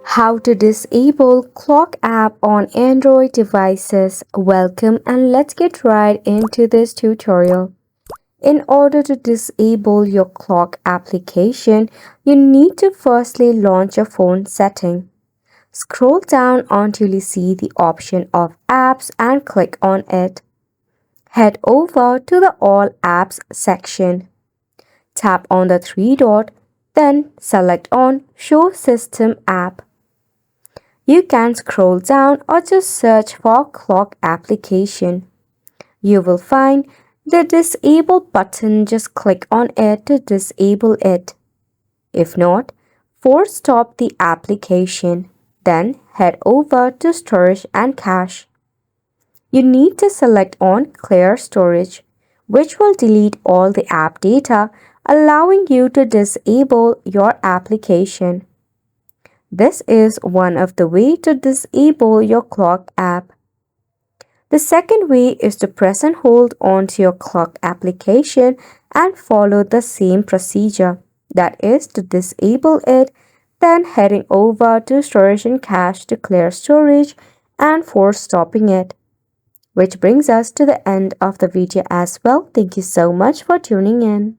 How to disable clock app on Android devices. Welcome and let's get right into this tutorial. In order to disable your clock application, you need to firstly launch a phone setting. Scroll down until you see the option of apps and click on it. Head over to the All Apps section. Tap on the three dot, then select on Show System App. You can scroll down or just search for clock application. You will find the disable button. Just click on it to disable it. If not, force stop the application. Then head over to storage and cache. You need to select on clear storage, which will delete all the app data, allowing you to disable your application. This is one of the ways to disable your clock app. The second way is to press and hold onto your clock application and follow the same procedure. That is to disable it, then heading over to storage and cache to clear storage and force stopping it. Which brings us to the end of the video as well. Thank you so much for tuning in.